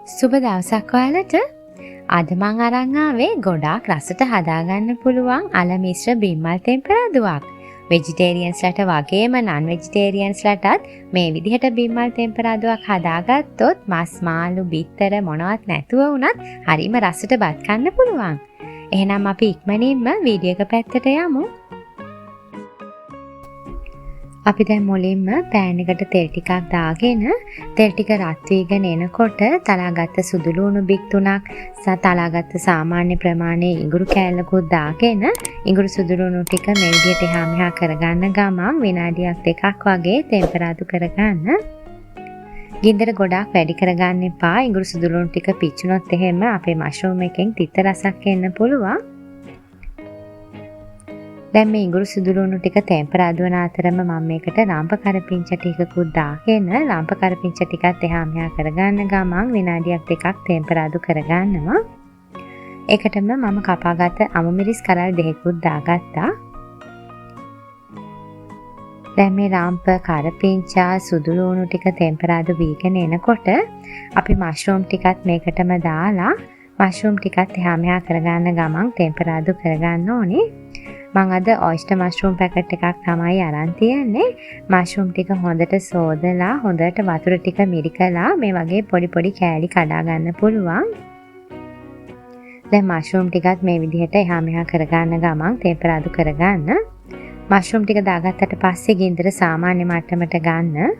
සුබ දවසක් ඔයාලට. අද මං අරන් ආවේ ගොඩාක් රසට හදාගන්න පුළුවන් අල මිශ්‍ර බිම්මල් තෙම්පරාදුවක්. වෙජිටේරියන්ස්ලට වගේම නන් වෙජිටේරියන්ස්ලටත් මේ විදිහට බිම්මල් තෙම්පරාදුවක් හදාගත්තොත් මස් මාළු බිත්තර මොනවත් නැතුව වුණත් හරිම රසට බත් කන්න පුළුවන්. එහෙනම් අපි ඉක්මනින්ම වීඩියෝ එක පැත්තට යමු. අපි දැන් මුලින්ම පෑන් එකට තෙල් ටිකක් දාගෙන තෙල් ටික රත් වීගෙන එනකොට තලාගත්ත සුදු ලුණු බික් 3ක් තලාගත්ත සාමාන්‍ය ප්‍රමාණයේ ඉඟුරු කෑල්ලකුත් දාගෙන ඉඟුරු සුදු ලුණු ටික මේ විදිහට එහා මෙහා කරගන්න ගමන් විනාඩියක් දෙකක් වගේ තෙම්පරාදු කරගන්න. ගින්දර ගොඩාක් වැඩි කරගන්න එපා. ඉඟුරු සුදු ලුණු ටික පිච්චුනොත් එහෙම අපේ මෂ්රූම් එකෙන් තිත්ත රසක් එන්න පුළුවන්. දැන් මේ ඉඟුරු සුදු ලුණු ටික තෙම්පරාදු වන අතරම මම මේකට රාම්ප කරපිංච ටිකකුත් දාගෙන රාම්ප කරපිංච ටිකත් එහා මෙහා කරගන්න ගමන් විනාඩියක් දෙකක් තෙම්පරාදු කරගන්නවා. ඒකටම මම කපාගත්ත අමු මිරිස් කරල් දෙකකුත් දාගත්තා. දැන් මේ රාම්ප කරපිංච සුදු ලුණු ටික තෙම්පරාදු වීගෙන එනකොට අපි මෂ්රූම් ටිකත් මේකටම දාලා මෂ්රූම් ටිකත් එහා මෙහා කරගන්න ගමන් තෙම්පරාදු කරගන්න ඕනේ. මං අද ඔයිස්ටර් මෂ්රූම් පැකට් එකක් තමයි අරන් තියන්නේ. මෂ්රූම් ටික හොඳට සෝදලා හොඳට වතුර ටික මිරිකලා මේ වගේ පොඩි පොඩි කෑලි කඩා ගන්න පුළුවන්. දැන් මෂ්රූම් ටිකත් මේ විදිහට එහා මෙහා කරගන්න ගමන් තෙම්පරාදු කරගන්න. මෂ්රූම් ටික දාගත්තට පස්සේ ගින්දර සාමාන්‍ය මට්ටමට ගන්න.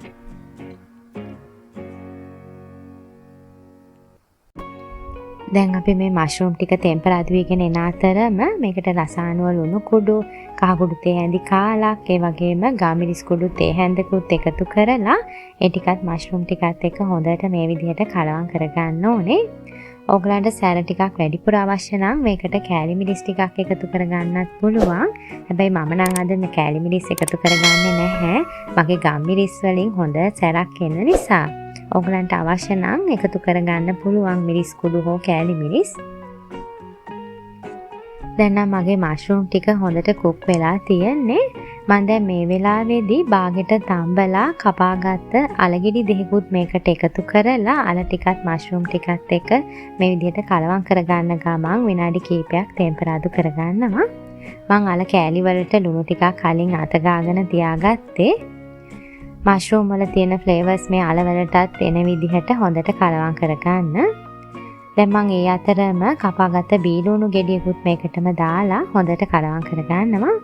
දැන් අපි මේ මෂ්රූම් ටික තෙම්පරාදු වීගෙන එන අතරම මේකට රසායනික ලුණු කුඩු, කහ කුඩු තේ හැඳි කාලක්, ඒ වගේම ගාමිරිස් කුඩු තේ හැඳකුත් එකතු කරලා ඒ ටිකත් මෂ්රූම් ටිකත් එක්ක හොඳට මේ විදිහට කලවම් කරගන්න ඕනේ. ඕගලන්ට සැර ටිකක් වැඩිපුර අවශ්‍ය නම් මේකට කෑලි මිරිස් ටිකක් එකතු කරගන්නත් පුළුවන්. හැබැයි මම නම් අද මේ කෑලි මිරිස් එකතු කරගන්නේ නැහැ. මගේ ගම්මිරිස් වලින් හොඳ සැරක් එන නිසා. ඕගලන්ට අවශ්‍ය නම් එකතු කරගන්න පුළුවන් මිරිස් කුඩු හෝ කෑලි මිරිස්. දැන් නම් මගේ මෂ්රූම් ටික හොඳට කුක් වෙලා තියෙන්නේ. මම දැන් මේ වෙලාවේදී බාගෙට තම්බලා කපාගත්ත අලගෙඩි දෙකකුත් මේකට එකතු කරලා අල ටිකත් මෂ්රූම් ටිකත් එක්ක මේ විදිහට කලවම් කරගන්න ගමන් විනාඩි කිහිපයක් තෙම්පරාදු කරගන්නවා. මම අල කෑලි වලට ලුණු ටිකක් කලින් අත ගාගෙන තියාගත්තේ. මෂ්රූම් වල තියෙන ෆ්ලේවර්ස් මේ අල වලටත් එන විදිහට හොඳට කලවම් කරගන්න. දැන් මම ඒ අතරම කපාගත්ත බීලුණු ගෙඩියකුත් මේකටම දාලා හොඳට කලවම් කරගන්නවා.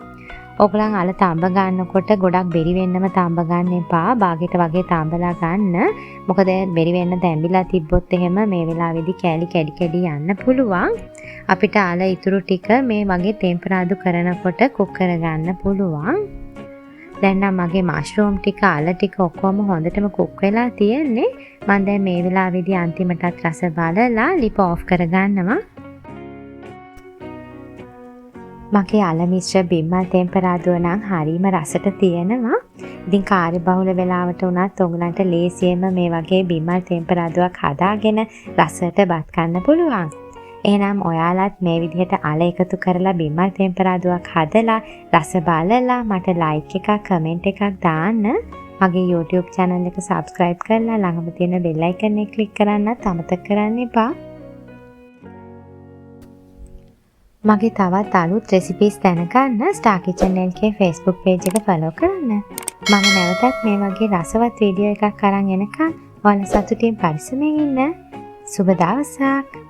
ඔයගලන් අල තඹ ගන්නකොට ගොඩක් බෙරි වෙන්නම තඹ ගන්න එපා. බාගෙට වගේ තඹලා ගන්න. මොකද බෙරි වෙන්න තැඹිලා තිබ්බොත් එහෙම මේ වෙලාවේදී කෑලි කැඩි කැඩි යන්න පුළුවන්. අපිට අල ඉතුරු ටික මේ වගේ තෙම්පරාදු කරනකොට කුක් කරගන්න පුළුවන්. දැන් නම් මගේ මෂ්රූම් ටික අල ටික ඔක්කොම හොඳටම කුක් වෙලා තියෙන්නේ. මම දැන් මේ වෙලාවේදී අන්තිමටත් රස බලලා ලිප ඔෆ් කරගන්නවා. මගේ අල මිශ්‍ර බිම්මල් තෙම්පරාදුව නම් හරිම රසට තියෙනවා. ඉතින් කාර්යබහුල වෙලාවට උනත් ඔයගලන්ට ලේසියෙන්ම මේ වගේ බිම්මල් තෙම්පරාදුවක් හදාගෙන රසට බත් කන්න පුළුවන්. එහෙනම් ඔයාලත් මේ විදිහට අල එකතු කරලා බිම්මල් තෙම්පරාදුවක් හදලා රස බලලා මට ලයික් එකක් කමෙන්ට් එකක් දාන්න. මගේ YouTube channel එක subscribe කරලා ළඟම තියෙන bell icon එක click කරන්නත් අමතක කරන්න එපා. මගේ තවත් අලුත් recipes දැනගන්න Star Kitchen LK Facebook page එක follow කරන්න. මම නැවතත් මේ වගේ රසවත් වීඩියෝ එකක් අරන් එනකම් ඔයාලා සතුටින් පරිස්සමෙන් ඉන්න. සුබ දවසක්.